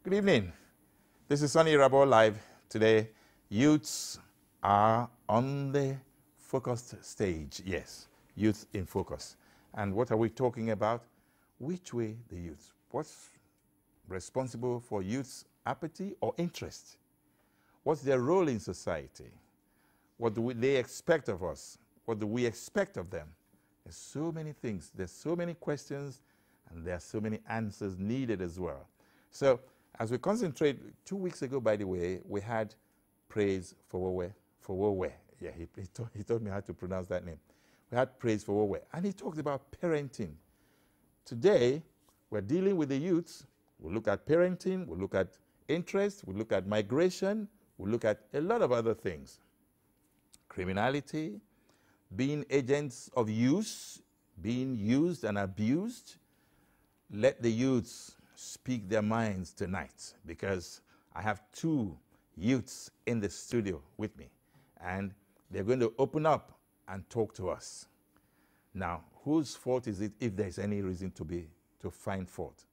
Good evening. This is Soni Irabor live. Today, youths are on the focused stage. Yes, youth in focus. And what are we talking about? Which way the youth? What's responsible for youth's apathy or interest? What's their role in society? What do they expect of us? What do we expect of them? There's so many things. There's so many questions, and there are so many answers needed as well. So, as we concentrate, 2 weeks ago, by the way, we had praise for Wowe. Yeah, he told me how to pronounce that name. We had praise for Wowe. And he talked about parenting. Today, we're dealing with the youths. We'll look at parenting, we'll look at interest, we'll look at migration, we'll look at a lot of other things. Criminality, being agents of use, being used and abused. Let the youths speak their minds tonight, because I have two youths in the studio with me, and they're going to open up and talk to us. Now, whose fault is it if there's any reason to find fault?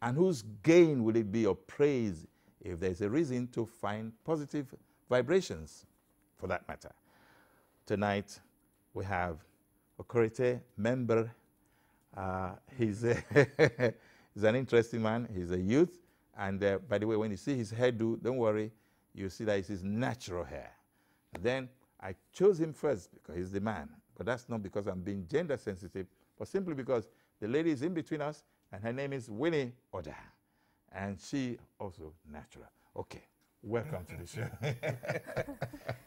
And whose gain will it be, or praise, if there's a reason to find positive vibrations, for that matter? Tonight, we have Okorite member. He's an interesting man. He's a youth. And by the way, when you see his hairdo, don't worry. You see that it's his natural hair. And then I chose him first because he's the man. But that's not because I'm being gender sensitive, but simply because the lady is in between us, and her name is Winnie Odah. And she also natural. Okay, welcome to the show.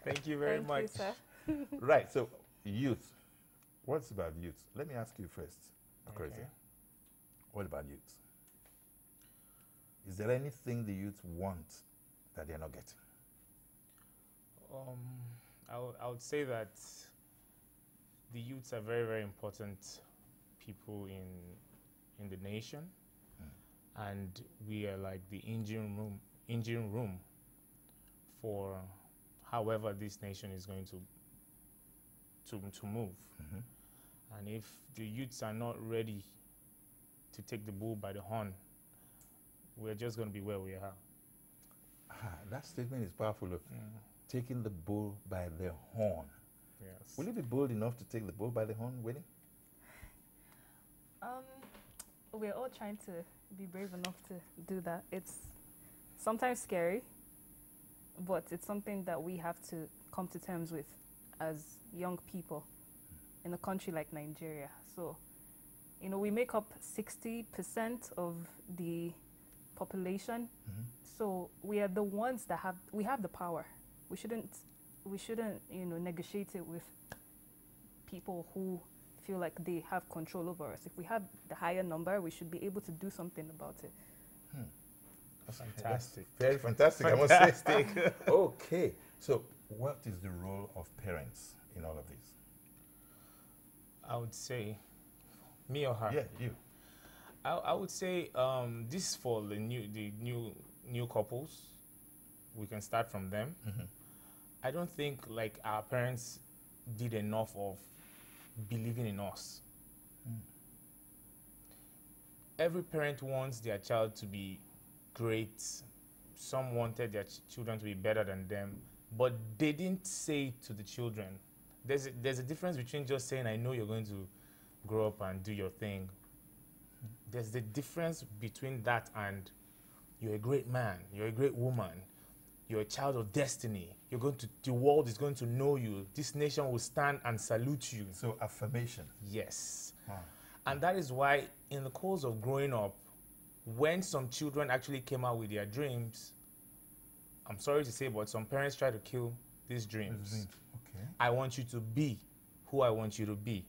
Thank you very much. Thank you, sir. Right, so youth. What's about youth? Let me ask you first, Okorite. Okay. What about youth? Is there anything the youth want that they're not getting? I would say that the youths are very, very important people in the nation, and we are like the engine room for however this nation is going to move. And if the youths are not ready to take the bull by the horn, we're just going to be where we are. That statement is powerful. Look. Taking the bull by the horn. Yes. Will you be bold enough to take the bull by the horn, Winnie? We're all trying to be brave enough to do that. It's sometimes scary, but it's something that we have to come to terms with as young people in a country like Nigeria. So, you know, we make up 60% of the population. So we are the ones that have the power. We shouldn't, you know, negotiate it with people who feel like they have control over us. If we have the higher number, we should be able to do something about it. That's fantastic. That's very fantastic, I must say. Okay, so what is the role of parents in all of this? I would say, me or her? Yeah, you. I would say this is for the new couples. We can start from them. I don't think like our parents did enough of believing in us. Every parent wants their child to be great. Some wanted their children to be better than them, but they didn't say it to the children. There's a difference between just saying, I know you're going to grow up and do your thing. There's the difference between that and you're a great man, you're a great woman, you're a child of destiny. The world is going to know you. This nation will stand and salute you. So affirmation. Yes. And that is why in the course of growing up, when some children actually came out with their dreams, I'm sorry to say, but some parents try to kill these dreams. Okay. I want you to be who I want you to be.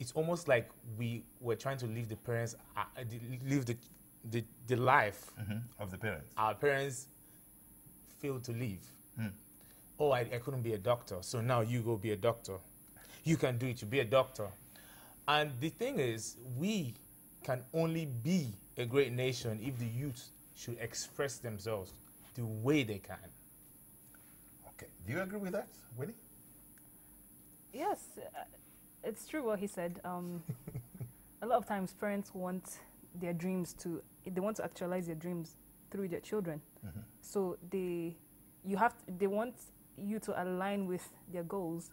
It's almost like we were trying to leave the parents, live the life of the parents. our parents failed to live. Oh, I couldn't be a doctor, so now you go be a doctor. You can do it, you be a doctor. And the thing is, we can only be a great nation if the youth should express themselves the way they can. Okay. Do you agree with that, Winnie? Yes, it's true what he said. A lot of times parents want their dreams they want to actualize their dreams through their children. So they want you to align with their goals,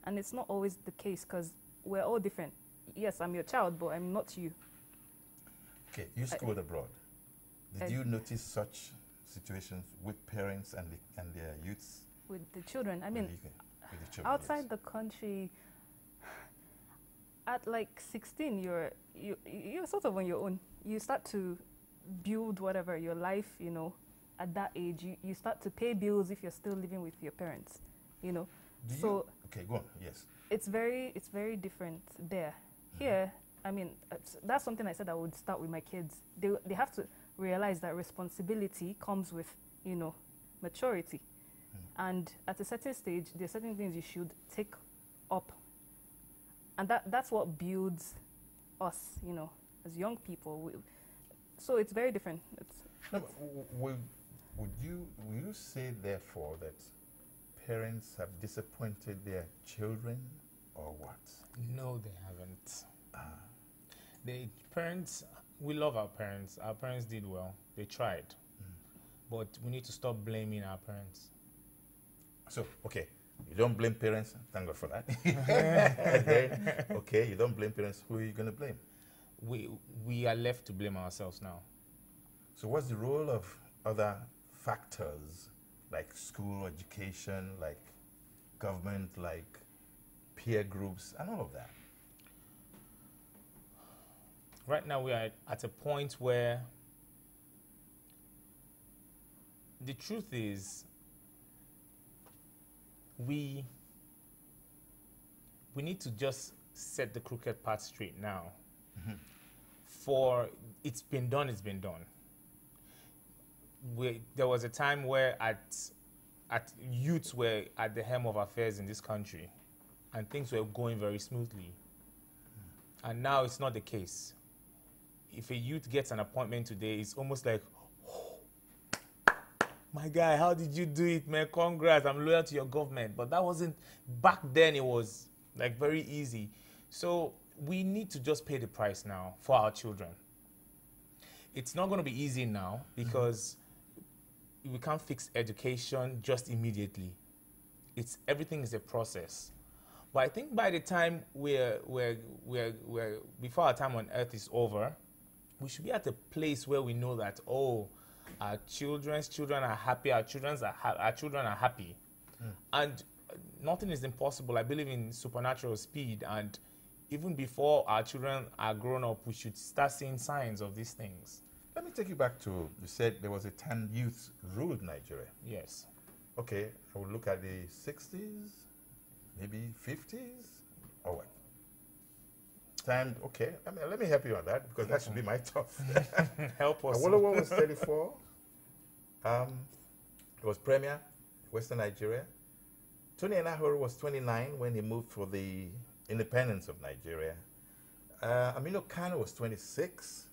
and it's not always the case because we're all different. Yes, I'm your child, but I'm not you. Okay, you schooled abroad. Did you notice such situations with parents and their youths? With the children, I mean, with the children, outside yes. the country, at like 16, you're sort of on your own. You start to build whatever your life, you know. At that age, you start to pay bills if you're still living with your parents, you know. Okay, go on. Yes. It's very different there. Here, I mean, that's something I said I would start with my kids. They have to realize that responsibility comes with, you know, maturity. And at a certain stage, there are certain things you should take up. And that's what builds us, you know, as young people. So it's very different. No, but would you say, therefore, that parents have disappointed their children, or what? No, they haven't. The parents, we love our parents. Our parents did well. They tried. But we need to stop blaming our parents. So, okay, you don't blame parents. Thank God for that. Then, okay, you don't blame parents. Who are you going to blame? We are left to blame ourselves now. So what's the role of other factors, like school education, like government, like peer groups, and all of that? Right now we are at a point where the truth is we need to just set the crooked path straight now. For it's been done. There was a time where youths were at the helm of affairs in this country, and things were going very smoothly. And now it's not the case. If a youth gets an appointment today, it's almost like, oh, my guy, how did you do it, man? Congrats, I'm loyal to your government. But that wasn't, back then it was like very easy. So we need to just pay the price now for our children. It's not going to be easy now because we can't fix education just immediately. Everything is a process. But I think by the time before our time on earth is over, we should be at a place where we know that, oh, our children's children are happy, our children are happy. And nothing is impossible. I believe in supernatural speed, and even before our children are grown up, we should start seeing signs of these things. Let me take you back to, you said there was a time youth ruled Nigeria. Yes. Okay, I will look at the 60s, maybe 50s, or what? Time, okay, let me help you on that, because that should be my tough. Help us. Awolowo was 34. It was Premier, Western Nigeria. Tony Enahoro was 29 when he moved for the independence of Nigeria. Aminu Kano was 26.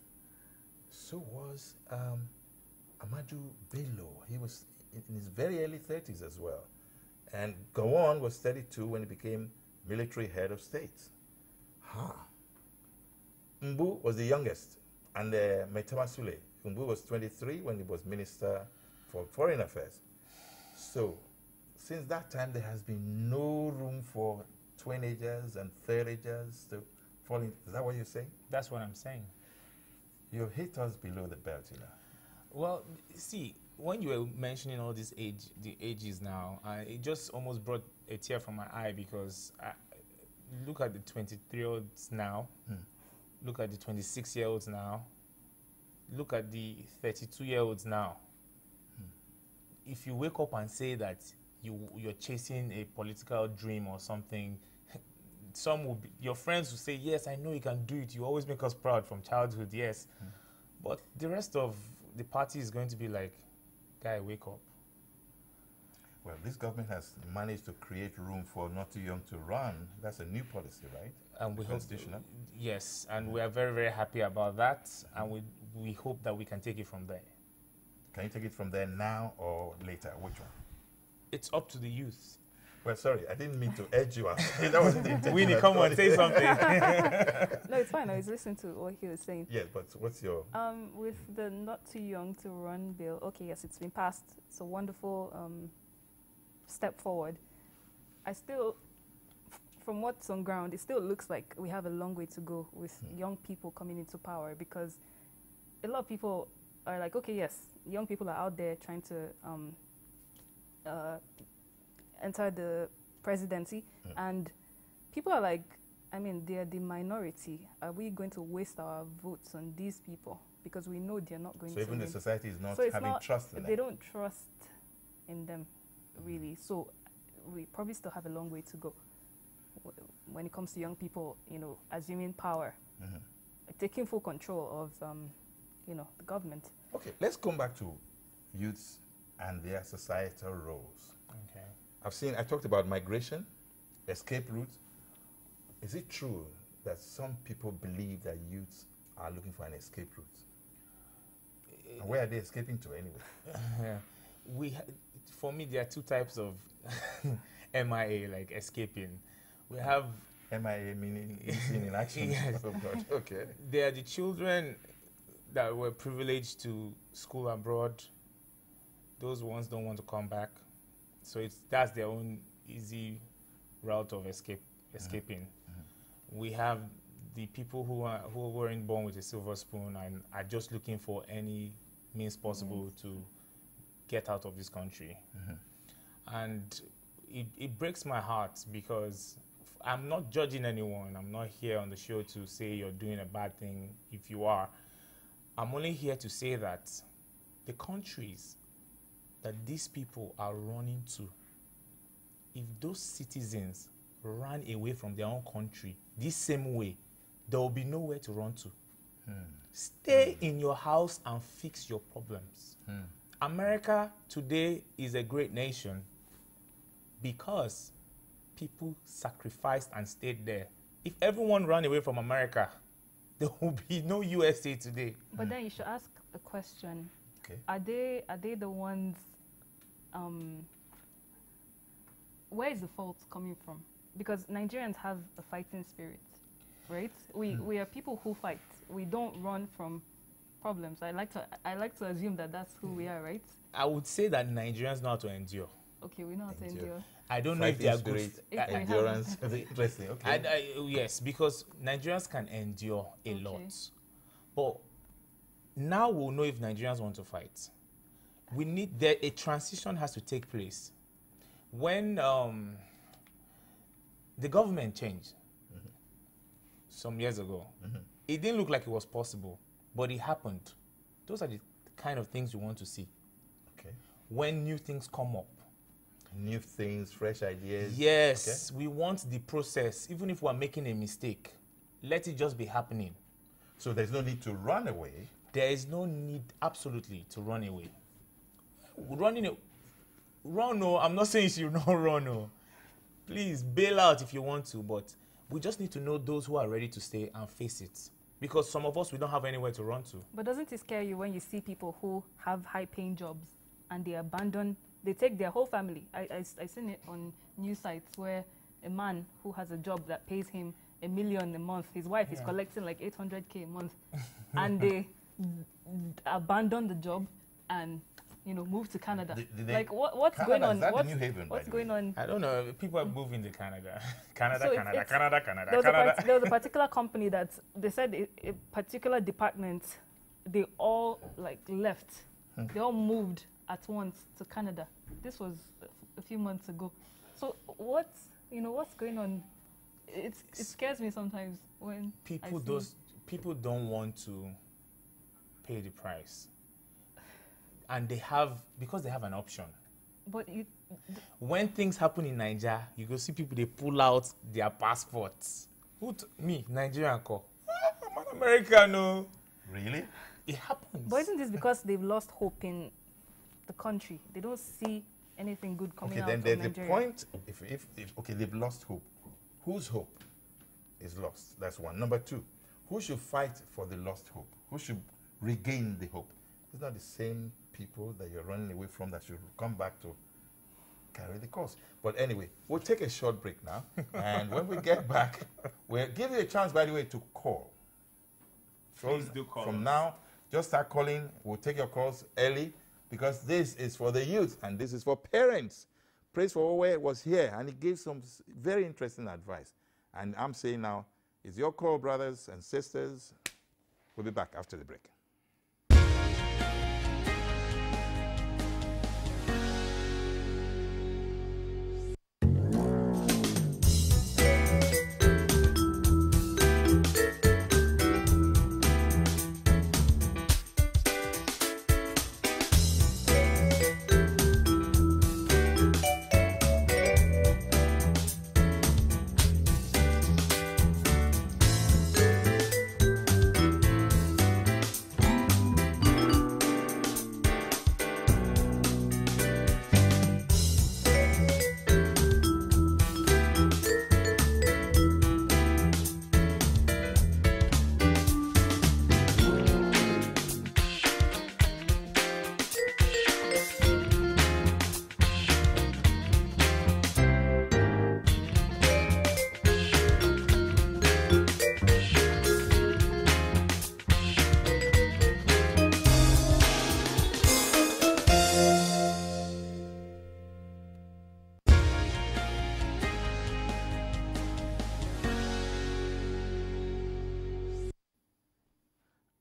So was Amadu Bello. He was in his very early 30s as well. And Gowon was 32 when he became military head of state. Mbu was the youngest. And Maitama Sule. Mbu was 23 when he was Minister for Foreign Affairs. So, since that time, there has been no room for teenagers and third-agers to fall in. Is that what you're saying? That's what I'm saying. You hit us below the belt, you know. Well, see, when you were mentioning all the ages now, it just almost brought a tear from my eye, because look at the 23-year-olds now, look at the 26-year-olds now, look at the 32-year-olds now. If you wake up and say that you're chasing a political dream or something, your friends will say, yes, I know you can do it. You always make us proud from childhood, yes. But the rest of the party is going to be like, guy, wake up. Well, this government has managed to create room for not too young to run. That's a new policy, right? And we constitutional. Yes, and we are very, very happy about that. And we hope that we can take it from there. Can you take it from there now or later? Which one? It's up to the youth. Well, sorry, I didn't mean to edge you out. That wasn't the intention. Winnie, come on, say something. No, it's fine. I was listening to what he was saying. Yes, but what's your... With the not too young to run bill, okay, yes, it's been passed. It's a wonderful step forward. I still, from what's on ground, it still looks like we have a long way to go with young people coming into power, because a lot of people are like, okay, yes, young people are out there trying to enter the presidency, and people are like, I mean, they're the minority. Are we going to waste our votes on these people? Because we know they're not going to. So even the society is not having trust in them. They don't trust in them, really. So we probably still have a long way to go when it comes to young people, you know, assuming power, taking full control of, you know, the government. Okay, let's come back to youths and their societal roles. Okay. I talked about migration, escape routes. Is it true that some people believe that youths are looking for an escape route? And where are they escaping to anyway? For me, there are two types of MIA, like escaping. We have MIA meaning missing in action. Yes. Oh God. Okay. There are the children that were privileged to school abroad. Those ones don't want to come back, so that's their own easy route of escaping. We have the people who weren't born with a silver spoon and are just looking for any means possible to get out of this country. And it breaks my heart, because I'm not judging anyone. I'm not here on the show to say you're doing a bad thing if you are. I'm only here to say that the countries that these people are running to, if those citizens ran away from their own country this same way, there will be nowhere to run to. Stay in your house and fix your problems. America today is a great nation because people sacrificed and stayed there. If everyone ran away from America, there will be no USA today. But then you should ask a question. Okay. Are they the ones, where is the fault coming from? Because Nigerians have a fighting spirit, right? We are people who fight. We don't run from problems. I like to assume that that's who we are, right? I would say that Nigerians know how to endure. Okay, we know how to endure. I don't know if they are good. Endurance. Interesting. Okay. Yes, because Nigerians can endure a lot. But now we'll know if Nigerians want to fight. A transition has to take place. When the government changed some years ago, it didn't look like it was possible, but it happened. Those are the kind of things you want to see. Okay. When new things come up. New things, fresh ideas. Yes, we want the process. Even if we're making a mistake, let it just be happening. So there's no need to run away. There is no need, absolutely, to run away. Run, no, I'm not saying you should not run, no. Please, bail out if you want to, but we just need to know those who are ready to stay and face it. Because some of us, we don't have anywhere to run to. But doesn't it scare you when you see people who have high-paying jobs and they take their whole family? I've seen it on news sites where a man who has a job that pays him $1 million a month, his wife is collecting like 800K a month, and they abandon the job and, you know, move to Canada. Like, what's Canada, going on? Is that the New Haven, what's going on? I don't know. People are moving to Canada. Canada. There was a particular company that they said a particular department, they all like left. They all moved at once to Canada. This was a few months ago. So what's going on? It scares me sometimes when people don't want to pay the price, and because they have an option. But when things happen in Nigeria, you go see people, they pull out their passports. Me, Nigerian call. I'm an American, no. Really? It happens. But isn't this because they've lost hope in the country? They don't see anything good coming out of Nigeria. Okay, then there's the point. If they've lost hope, whose hope is lost? That's one. Number two, who should fight for the lost hope? Who should regain the hope? It's not the same people that you're running away from that should come back to carry the cost. But anyway, we'll take a short break now. And when we get back, we'll give you a chance, by the way, to call. Please do call From us. now, just start calling. We'll take your calls early because this is for the youth and this is for parents. Praise for Owe was here and he gave some very interesting advice. And I'm saying now, it's your call, brothers and sisters. We'll be back after the break.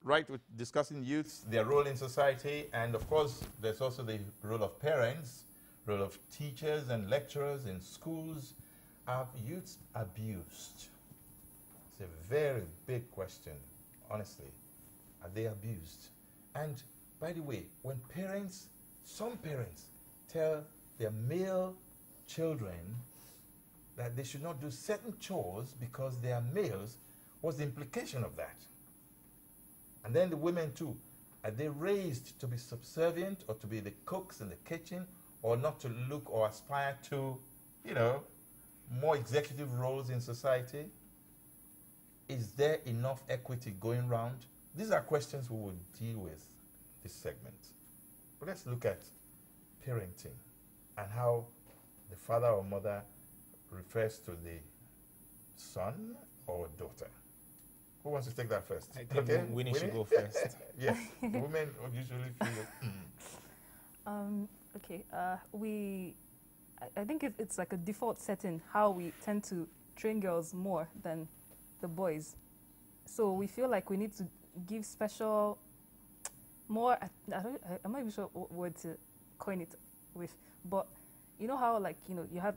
Right, we're discussing youth, their role in society, and of course, there's also the role of parents, role of teachers and lecturers in schools. Are youths abused? It's a very big question, honestly. Are they abused? And by the way, when parents, some parents tell their male children that they should not do certain chores because they are males, what's the implication of that? And then the women too, are they raised to be subservient or to be the cooks in the kitchen or not to look or aspire to, you know, more executive roles in society? Is there enough equity going round? These are questions we will deal with this segment. But let's look at parenting and how the father or mother refers to the son or daughter. Who wants to take that first? I think Winnie should go first. Yes, women usually feel. Okay, I think it's like a default setting how we tend to train girls more than the boys. So we feel like we need to give special, more, I'm not even sure what word to coin it with, but you know how like, you know, you have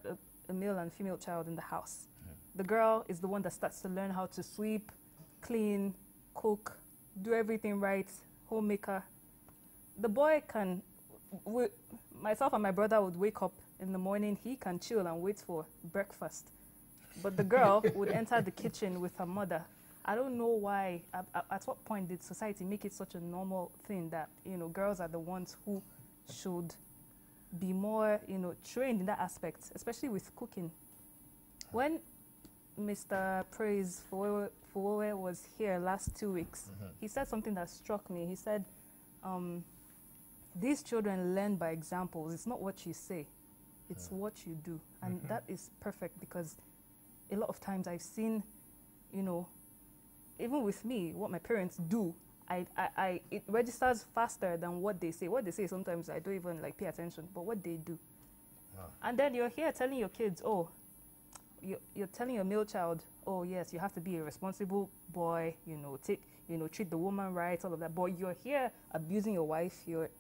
a male and female child in the house. The girl is the one that starts to learn how to sweep, clean, cook, do everything right, homemaker. The boy can, myself and my brother would wake up in the morning, he can chill and wait for breakfast. But the girl would enter the kitchen with her mother. I don't know why, at what point did society make it such a normal thing that, you know, girls are the ones who should be more, you know, trained in that aspect, especially with cooking. When Mr. Praise Fowowe was here last 2 weeks, he said something that struck me. He said, these children learn by examples. It's not what you say, it's what you do. And that is perfect because a lot of times I've seen, you know, even with me, what my parents do, it registers faster than what they say. What they say sometimes I don't even like pay attention, but what they do. And then you're here telling your kids, oh, you're telling your male child, oh yes, you have to be a responsible boy, you know, treat the woman right, all of that. But you're here abusing your wife, you're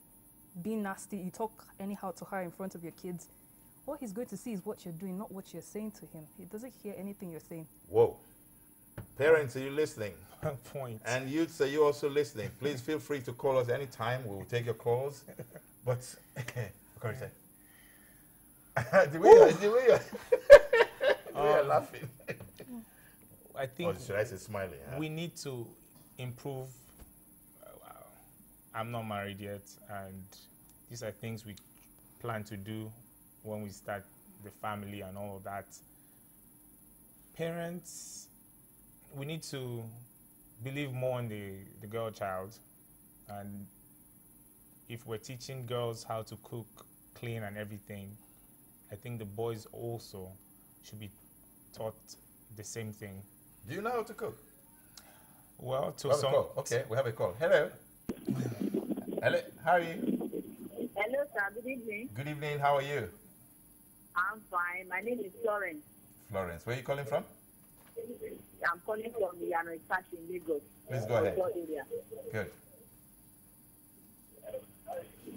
being nasty, you talk anyhow to her in front of your kids. What he's going to see is what you're doing, not what you're saying to him. He doesn't hear anything you're saying. Whoa. Parents, are you listening? Point. And youths, are you also listening? Please feel free to call us anytime. We will take your calls. But, Okorite. The way you're laughing. I think, or should I say smiling? Huh? we need to improve. I'm not married yet, and these are things we plan to do when we start the family and all of that. Parents, we need to believe more in the girl child, and if we're teaching girls how to cook, clean and everything, I think the boys also should be taught the same thing. Do you know how to cook? Well, to We have a some... call. Okay, we have a call. Hello. Hello, how are you? Hello, sir. Good evening. Good evening, how are you? I'm fine. My name is Florence. Florence, where are you calling from? I'm calling from the Okorite in Lagos. Please go ahead. Area. Good.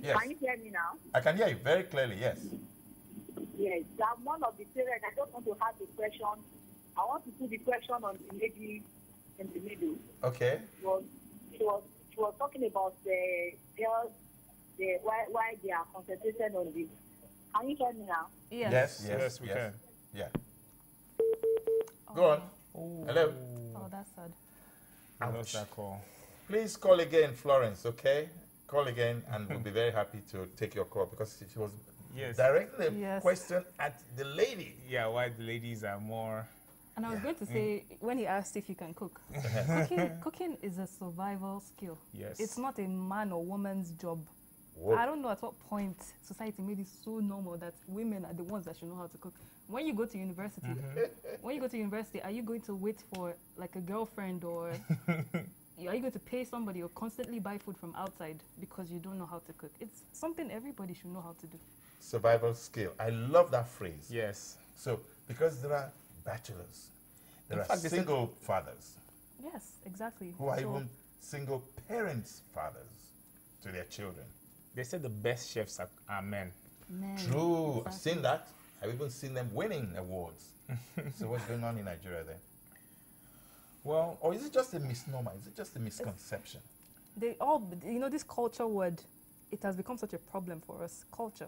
Yes, Can you hear me now? I can hear you very clearly, yes. Yes. I'm one of the parents. I just want to have a question. I want to put the question on the lady in the middle. Okay. She was talking about the girls, why they are concentrated on this. Can you hear me now? Yes. Yes, we can. Yeah. Go on. Oh. Hello. Oh, that's sad. I lost that call. Please call again, Florence, okay? Call again, and we'll be very happy to take your call because she was Yes. directing a Yes. question at the lady. Yeah, why the ladies are more... And I was going to say, when he asked if you can cook, cooking is a survival skill. Yes. It's not a man or woman's job. Whoa. I don't know at what point society made it so normal that women are the ones that should know how to cook. When you go to university, are you going to wait for like a girlfriend or are you going to pay somebody or constantly buy food from outside because you don't know how to cook? It's something everybody should know how to do. Survival skill. I love that phrase. Yes. So, because there are bachelors, there In are fact, they said- single fathers Yes, exactly. who are So- even single parents' fathers to their children. They said the best chefs are men. Men, True. I've exactly. seen that. I've even seen them winning awards. So what's going on in Nigeria then? Well, Or is it just a misnomer? Is it just a misconception? They all, this culture word, it has become such a problem for us. Culture,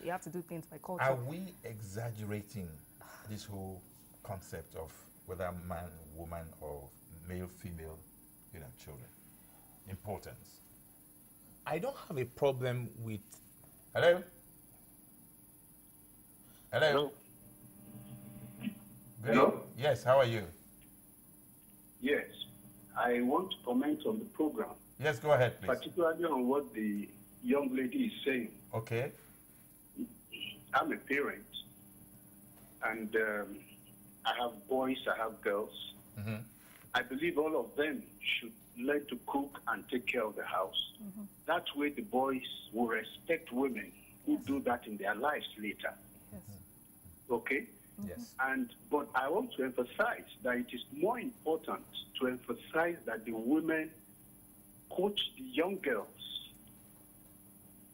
you have to do things by culture. Are we exaggerating this whole concept of whether man, woman, or male, female, children? Importance. I don't have a problem with... Hello? Hello? Hello. Good Hello? evening. Yes, how are you? Yes, I want to comment on the program, Yes, go ahead, please. particularly on what the young lady is saying. Okay. I'm a parent, and I have boys, I have girls. Mm-hmm. I believe all of them should learn to cook and take care of the house. That way the boys will respect women who do that in their lives later. Yes. Okay? Yes. But I want to emphasize that it is more important to emphasize that the women coach the young girls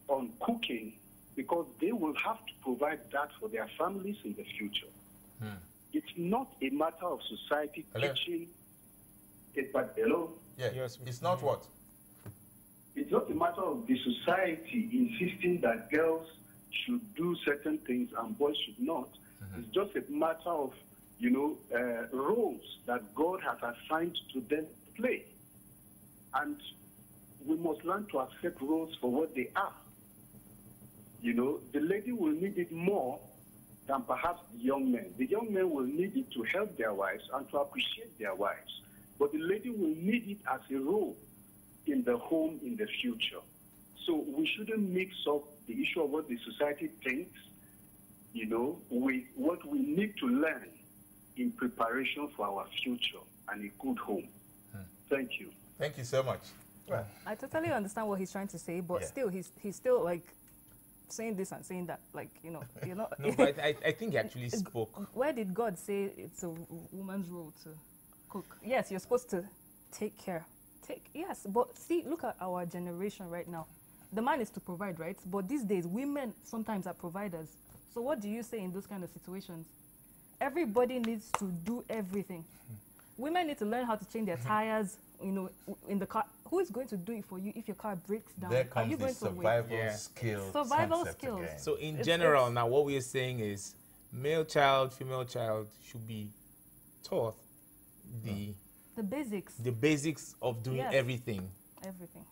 on cooking because they will have to provide that for their families in the future. It's not a matter of society Hello? teaching it, but hello? Yeah. Yes, It's not what? It's not a matter of the society insisting that girls should do certain things and boys should not. It's just a matter of, roles that God has assigned to them to play. And we must learn to accept roles for what they are. The lady will need it more than perhaps the young men. The young men will need it to help their wives and to appreciate their wives. But the lady will need it as a role in the home in the future. So we shouldn't mix up the issue of what the society thinks, with what we need to learn in preparation for our future and a good home. Thank you. Thank you so much. Well, I totally understand what he's trying to say, but Yeah. still, he's still like saying this and saying that, like, No, but I think he actually spoke. Where did God say it's a woman's role to cook? Yes, you're supposed to take care. Yes, but see, look at our generation right now. The man is to provide, right? But these days, women sometimes are providers. So what do you say in those kind of situations? Everybody needs to do everything. Women need to learn how to change their tires, in the car. Who is going to do it for you if your car breaks down? there Are comes you the going to wait? survival Yeah. skill. Survival concept skills. again. So in It's- general, it's- now what we're saying is male child, female child should be taught the basics, of doing Yes. everything everything.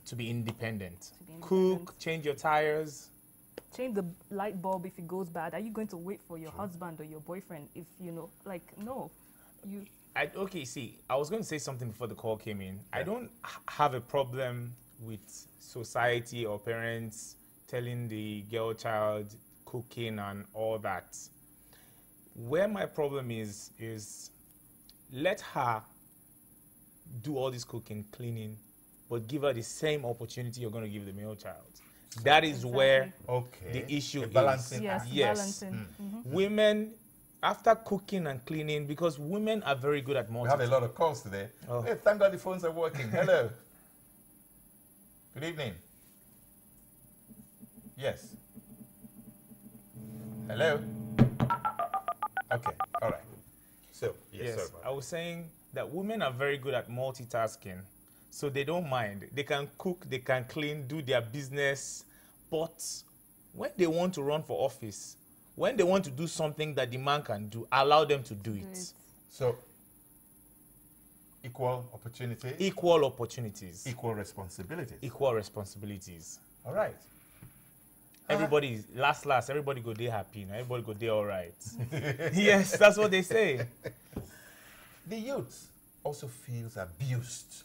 to be independent. To be independent. Cook, change your tires. Change the light bulb if it goes bad. Are you going to wait for your husband or your boyfriend if no? You I was going to say something before the call came in. I don't have a problem with society or parents telling the girl child cooking and all that. Where my problem is let her do all this cooking, cleaning, but give her the same opportunity you're going to give the male child. That is where the issue is. Balancing. Yes, Yes. balancing. Women, after cooking and cleaning, because women are very good at We have multitasking. a lot of calls today. Oh. Hey, thank God the phones are working. Hello. Good evening. Yes. Hello. Okay. All right. So, yes, sorry about I was saying that women are very good at multitasking, so they don't mind. They can cook, they can clean, do their business, but when they want to run for office, when they want to do something that the man can do, allow them to do it. So, equal opportunity, Equal opportunities, equal responsibilities. equal responsibilities. All right. Everybody, last, everybody go there happy, now everybody go there all right. Yes, that's what they say. The youth also feels abused.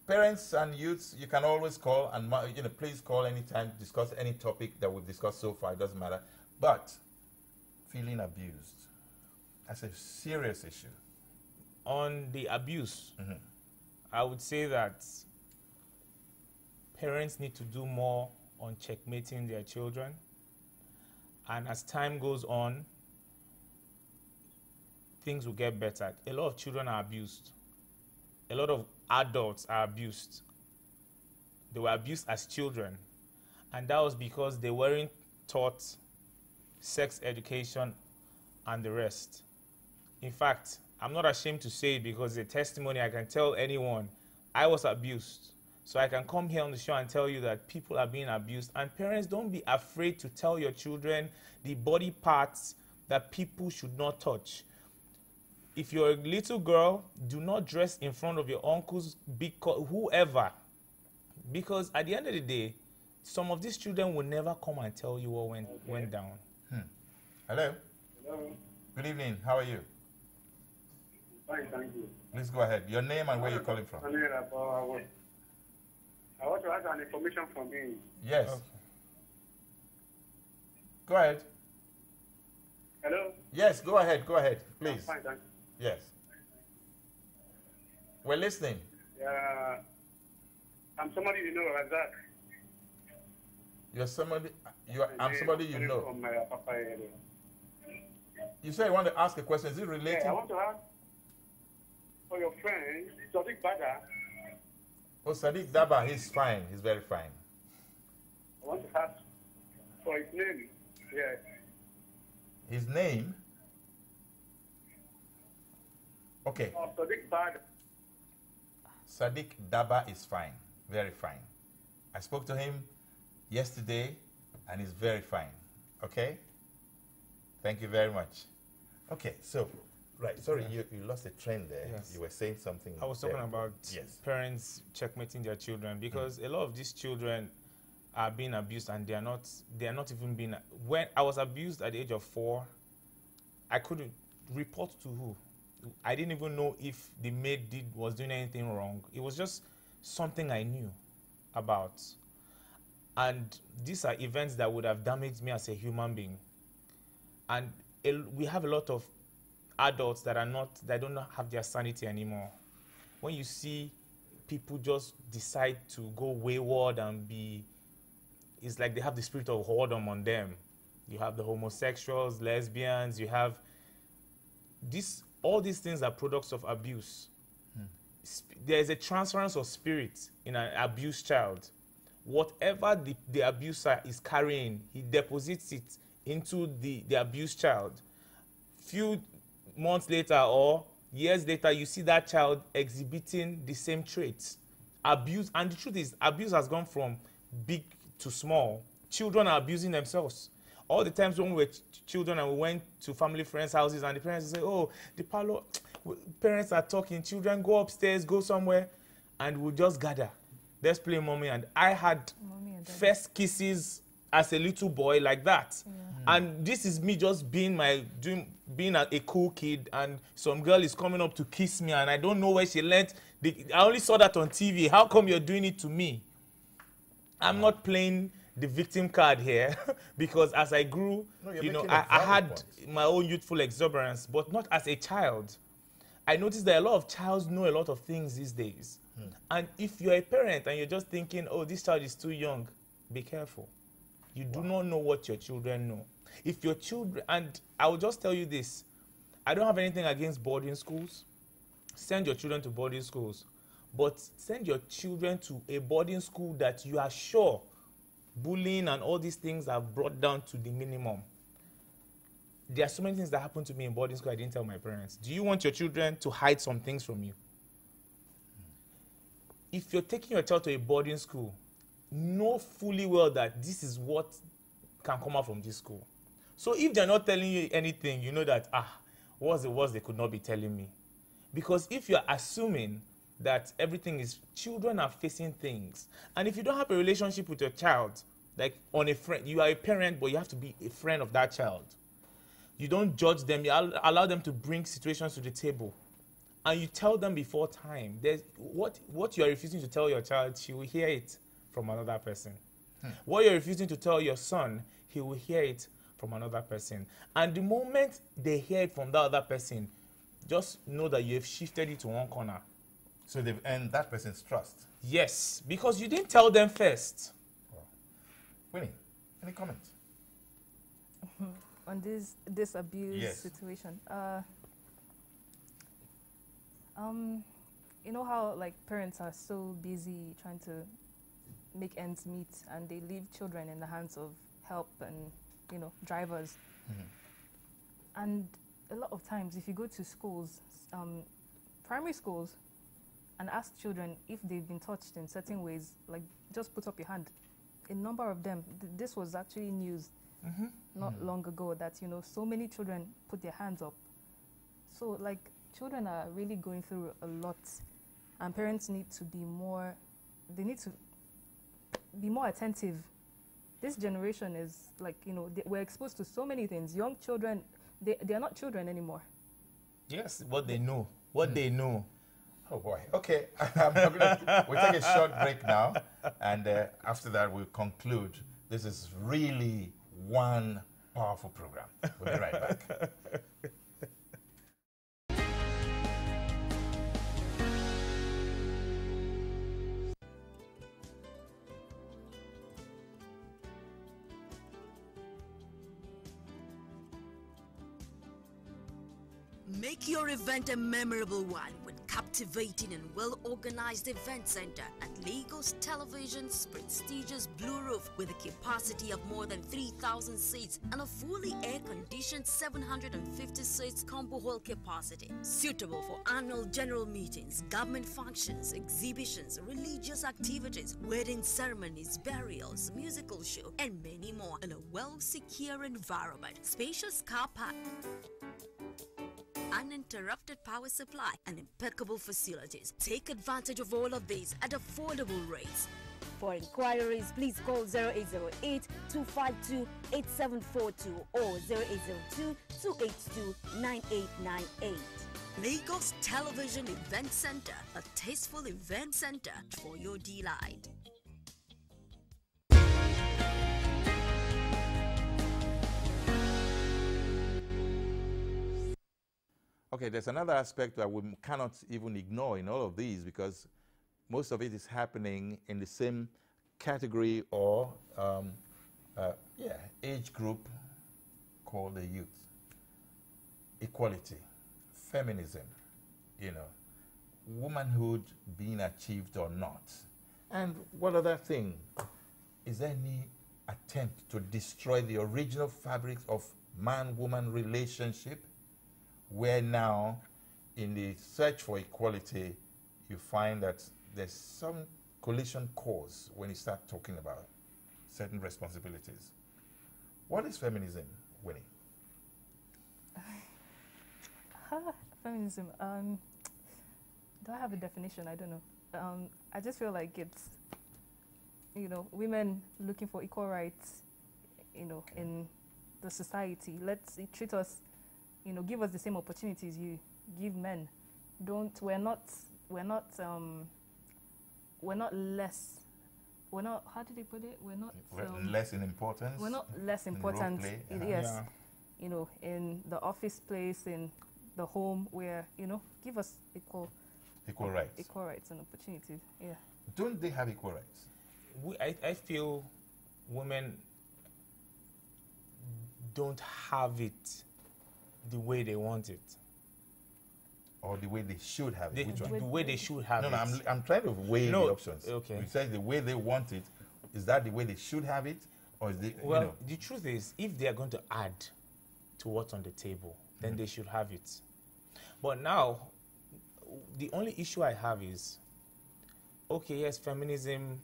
Parents and youths, you can always call and please call anytime, discuss any topic that we've discussed so far, it doesn't matter. But feeling abused, that's a serious issue. On the abuse, I would say that parents need to do more on checkmating their children. And as time goes on, things will get better. A lot of children are abused. A lot of adults are abused. They were abused as children. And that was because they weren't taught sex education and the rest. In fact, I'm not ashamed to say it because the testimony, I can tell anyone, I was abused. So I can come here on the show and tell you that people are being abused. And parents, don't be afraid to tell your children the body parts that people should not touch. If you're a little girl, do not dress in front of your uncles, whoever. Because at the end of the day, some of these children will never come and tell you what went down. Hello. Hello. Good evening. How are you? Fine, thank you. Please go ahead. Your name and where you're calling from. Soni Irabor. I want to ask an information from him. Yes. Okay. Go ahead. Hello? Yes, go ahead, please. Fine, thank you. Yes. We're listening. I'm somebody you know, Razak. You're somebody, I'm somebody you know. From Papa area. You say you want to ask a question. Is it related? Yeah, I want to ask for your friend, Sadiq Bada. Oh, Sadiq Daba, he's fine. He's very fine. I want to ask for his name. Yes. His name? Okay. Sadiq Bada. Sadiq Daba is fine. Very fine. I spoke to him yesterday and he's very fine. Okay? Thank you very much. Okay, so, right, sorry, you lost a trend there. Yes. You were saying something. I was talking there. about Yes. parents checkmating their children because a lot of these children are being abused and they are not even being. When I was abused at the age of 4, I couldn't report to who. I didn't even know if the maid was doing anything wrong. It was just something I knew about. And these are events that would have damaged me as a human being. And we have a lot of adults that don't have their sanity anymore. When you see people just decide to go wayward and it's like they have the spirit of whoredom on them. You have the homosexuals, lesbians, you have all these things are products of abuse. There is a transference of spirit in an abused child. Whatever the abuser is carrying, he deposits it into the abused child. Few months later or years later, you see that child exhibiting the same traits. Abuse, and the truth is, abuse has gone from big to small. Children are abusing themselves. All the times when we were children and we went to family friends' houses and the parents would say, oh, the parlor, parents are talking, children go upstairs, go somewhere, and we'll just gather. Let's play mommy. And I had first kisses as a little boy like that. Yeah. And this is me just being a cool kid, and some girl is coming up to kiss me and I don't know where she learned. I only saw that on TV. How come you're doing it to me? I'm not playing the victim card here because as I grew, No, you're you know, making a I valid had point. my own youthful exuberance, but not as a child. I noticed that a lot of childs know a lot of things these days. And if you're a parent and you're just thinking, oh, this child is too young, be careful. You do not know what your children know. If your children, and I will just tell you this, I don't have anything against boarding schools. Send your children to boarding schools. But send your children to a boarding school that you are sure bullying and all these things are brought down to the minimum. There are so many things that happened to me in boarding school I didn't tell my parents. Do you want your children to hide some things from you? If you're taking your child to a boarding school, know fully well that this is what can come out from this school. So if they're not telling you anything, you know that, what's the worst they could not be telling me? Because if you're assuming that everything is, children are facing things. And if you don't have a relationship with your child, like on a friend, you are a parent, but you have to be a friend of that child. You don't judge them, you allow them to bring situations to the table. And you tell them before time. There's what you are refusing to tell your child, she will hear it from another person. What you're refusing to tell your son, he will hear it from another person. And the moment they hear it from that other person, just know that you have shifted it to one corner. So they've earned that person's trust. Yes, because you didn't tell them first. Winnie, any comment? On this abuse Yes. situation. You know how like parents are so busy trying to make ends meet and they leave children in the hands of help and, you know, drivers. And a lot of times if you go to schools, primary schools, and ask children if they've been touched in certain ways, like just put up your hand. A number of them, this was actually news not long ago that, you know, so many children put their hands up. So like children are really going through a lot and parents need to be more, they need to be more attentive. This generation is like, you know, we're exposed to so many things. Young children, they are not children anymore. Yes, what they know. What they know. Oh boy. Okay, we'll take a short break now, and after that we'll conclude. This is really one powerful program. We'll be right back. Make your event a memorable one with captivating and well-organized event center at Lagos Television's prestigious Blue Roof with a capacity of more than 3,000 seats and a fully air-conditioned 750 seats combo hall capacity. Suitable for annual general meetings, government functions, exhibitions, religious activities, wedding ceremonies, burials, musical show, and many more in a well-secure environment. Spacious car park, uninterrupted power supply, and impeccable facilities. Take advantage of all of these at affordable rates. For inquiries, please call 0808-252-8742 or 0802-282-9898. Lagos Television Event Center, a tasteful event center for your delight. Okay, there's another aspect that we cannot even ignore in all of these because most of it is happening in the same category or age group called the youth. Equality, feminism, you know, womanhood being achieved or not. And one other thing, is there any attempt to destroy the original fabrics of man-woman relationship, where now in the search for equality you find that there's some collision course when you start talking about certain responsibilities? What is feminism, Winnie? Feminism, do I have a definition? I don't know. I just feel like it's, you know, women looking for equal rights, you know, in the society. Let's treat us, you know, give us the same opportunities you give men. We're not less we're not, how did they put it? We're not less in importance. we're not less in important. role play, Yes, Yeah. you know, in the office place, in the home, where, you know, give us equal rights and opportunities. Yeah. Don't they have equal rights? I feel women don't have it the way they want it. Or the way they should have it? Which one? The way they should have No, it. I'm trying to weigh the options. Okay. You said the way they want it. Is that the way they should have it? Or is it, Well, you know? the truth is, if they are going to add to what's on the table, then they should have it. But now, the only issue I have is, okay, yes, feminism,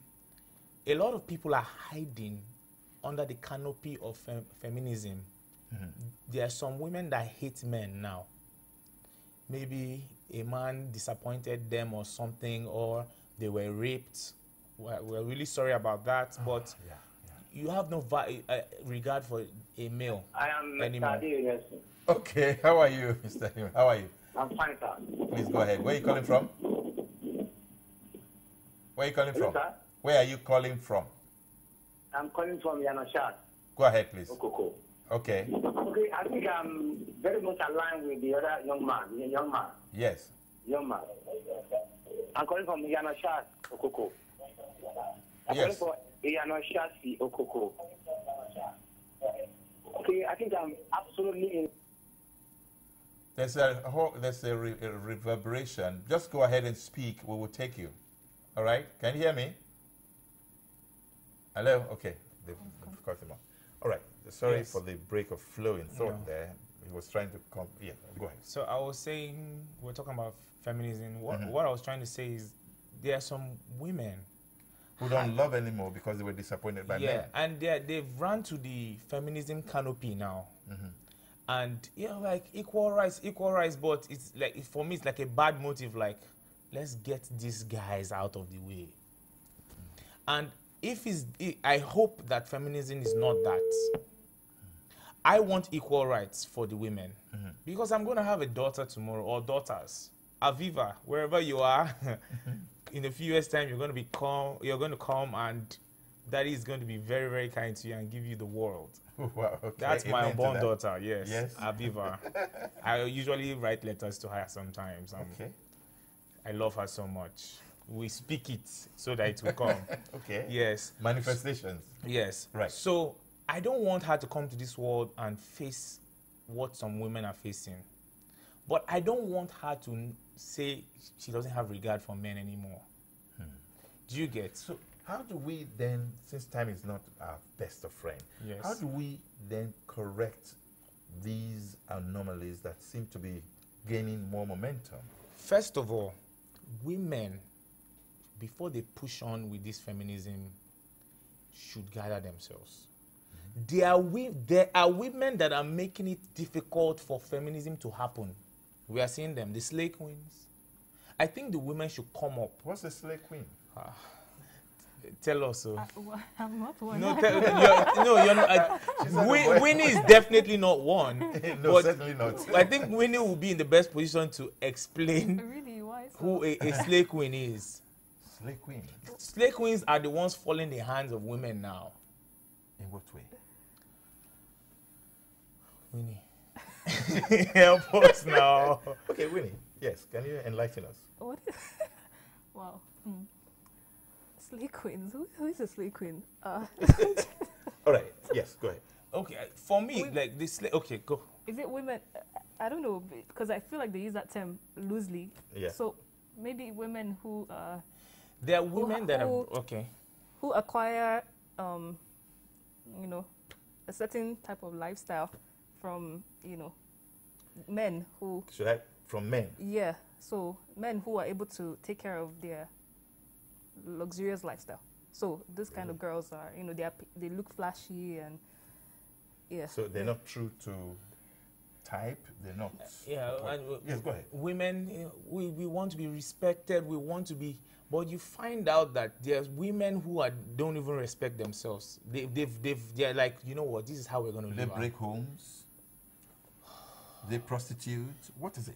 a lot of people are hiding under the canopy of feminism. There are some women that hate men now. Maybe a man disappointed them or something, or they were raped. We're really sorry about that, but you have no regard for a male I am anymore. Mr. Okay, how are you, Mr. Him? How are you? I'm fine, sir. Please go ahead. Where are you calling from? Where are you calling Hello, from? sir. Where are you calling from? I'm calling from Yanoshat, Go ahead, please. Okoko. Okay. Okay, I think I'm very much aligned with the other young man. Yes. I'm calling from Yanoshat, Okoko. I'm Yes. calling for Yanoshat, Okoko. Okay, I think I'm absolutely in. There's a reverberation. Just go ahead and speak. We will take you. All right? Can you hear me? Hello? Okay. They've cut him off. All right. Sorry Yes. for the break of flow in thought there. He was trying to come. Yeah, go ahead. So I was saying, we're talking about feminism. What I was trying to say is, there are some women Who don't love anymore because they were disappointed by men. and they've run to the feminism canopy now. And like equal rights, but it's like, for me, it's like a bad motive, like, let's get these guys out of the way. And I hope that feminism is not that. I want equal rights for the women, because I'm going to have a daughter tomorrow, or daughters. Aviva, wherever you are, in a few years' time, you're going to come, and daddy is going to be very, very kind to you and give you the world. Wow, okay. That's my Amen to unborn that. daughter, yes. Yes. Aviva. I usually write letters to her sometimes. Okay. I love her so much. We speak it so that it will come. Okay. Yes. Manifestations. Yes. Right. So I don't want her to come to this world and face what some women are facing. But I don't want her to say she doesn't have regard for men anymore. Do you get? So how do we then, since time is not our best of friend, Yes. how do we then correct these anomalies that seem to be gaining more momentum? First of all, women, before they push on with this feminism, should gather themselves. There are women that are making it difficult for feminism to happen. We are seeing them, the slay queens. I think the women should come up. What's a slay queen? Tell us so. I'm not one. No, you're not. Winnie is definitely not one. No, but certainly not. I think Winnie will be in the best position to explain Really? Why so? who a slay queen is. Slay queen? Slay queens are the ones falling in the hands of women now. In what way? Winnie, help us now. Okay, Winnie, yes, can you enlighten us? What? Wow. Slay queens. Who is a slay queen? All right, yes, go ahead. Okay, for me, like this. Okay, go. Is it women? I don't know, because I feel like they use that term loosely. Yeah. So maybe women who There are women that are who- okay. who acquire a certain type of lifestyle from men who Should I, from men? so men who are able to take care of their luxurious lifestyle. So this kind of girls are they look flashy and So they're not true to type, they're not. Yeah, and, yes, go ahead. women, we want to be respected. We want to be, but you find out that there's women who don't even respect themselves. They're like, you know what? This is how we're going to They live. break homes. They prostitute. What is it?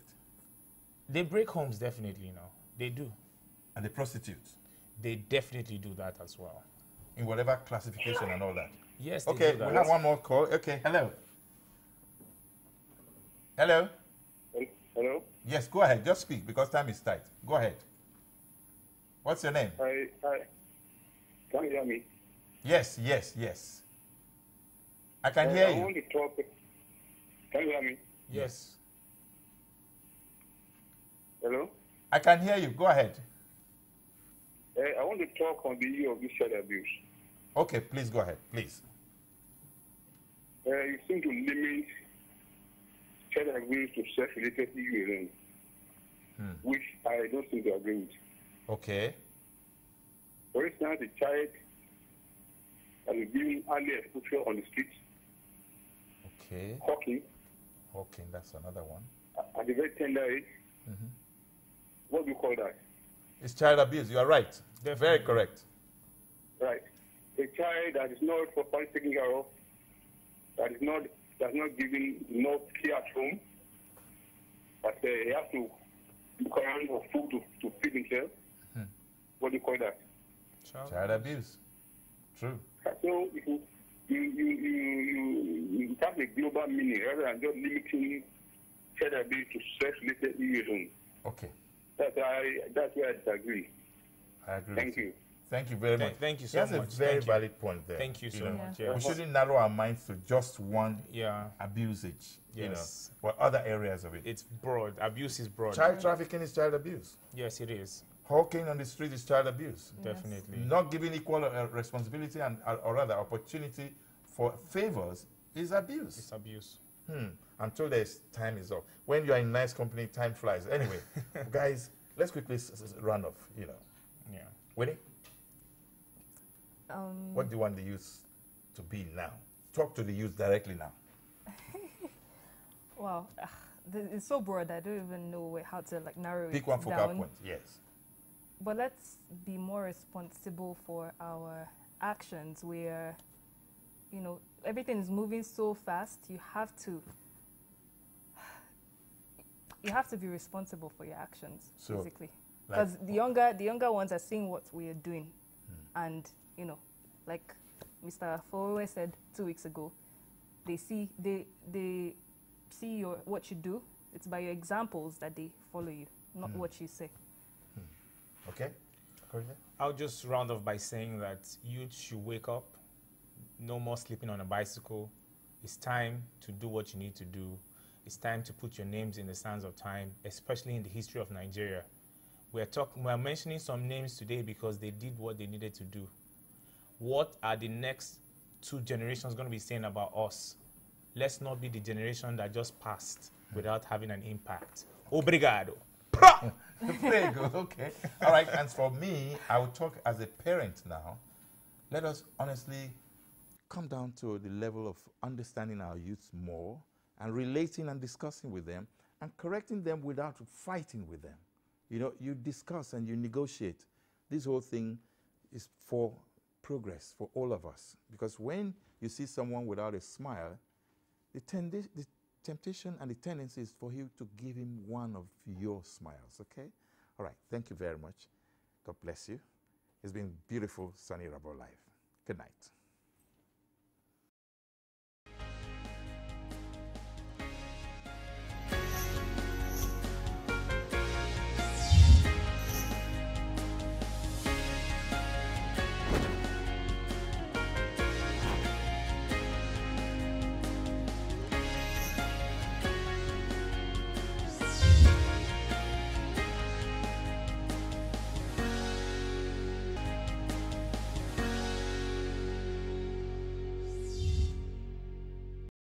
They break homes, definitely. They do. And they prostitute. They definitely do that as well. in whatever classification and all that. Yes, they Okay, do that. we have one more call. Okay, hello. Hello? Hello? Yes, go ahead. Just speak because time is tight. Go ahead. What's your name? Hi. Can you hear me? Yes, yes, yes. I can hear I you. want to talk. Can you hear me? Yes. Hello? I can hear you. Go ahead. I want to talk on the issue of this child abuse. Okay, please go ahead, please. You seem to limit child abuse to self-related issues alone, which I don't seem to agree with. Okay. For instance, a child that is being early exposure on the street, Okay. hawking, Okay, that's another one. at a very tender age. What do you call that? It's child abuse. You are right. Very correct. Right. A child that is not properly taken care of, that is not given enough care at home, but he has to look around for food to feed himself. What do you call that? Child abuse. True. So you have a global meaning rather than just limiting child abuse to sex-related issues. Okay. That's where I disagree. I agree. Thank you. Thank you very much. Thank you so That's much. a very Thank you. valid point there. Thank you so know. much. Yeah. Yes. We shouldn't narrow our minds to just one abusage, Yes. but other areas of it. It's broad. Abuse is broad. Child trafficking is child abuse. Yes, it is. Hawking on the street is child abuse. Definitely. Not giving equal responsibility and or rather opportunity for favors is abuse. It's abuse. Until time is up. When you are in nice company, time flies. Anyway, guys, let's quickly run off. Yeah. Winnie? What do you want the youth to be now? Talk to the youth directly now. Wow, it's so broad. I don't even know how to narrow it Pick one focal down. point. Yes. But let's be more responsible for our actions. Where, everything is moving so fast. You have to be responsible for your actions, So, basically. Because the younger ones are seeing what we are doing, and like Mr. Fowe said 2 weeks ago, they see what you do. It's by your examples that they follow you, not what you say. Okay. Okorite? I'll just round off by saying that youth should wake up. No more sleeping on a bicycle. It's time to do what you need to do. It's time to put your names in the sands of time, especially in the history of Nigeria. We're mentioning some names today because they did what they needed to do. What are the next 2 generations going to be saying about us? Let's not be the generation that just passed without having an impact. Obrigado. There you go. Okay. All right. And for me, I will talk as a parent now. Let us honestly come down to the level of understanding our youth more and relating and discussing with them and correcting them without fighting with them. You discuss and you negotiate. This whole thing is for progress for all of us. Because when you see someone without a smile, the temptation and the tendency is for you to give him one of your smiles, okay? All right, thank you very much. God bless you. It's been beautiful, Soni Irabor Live. Good night.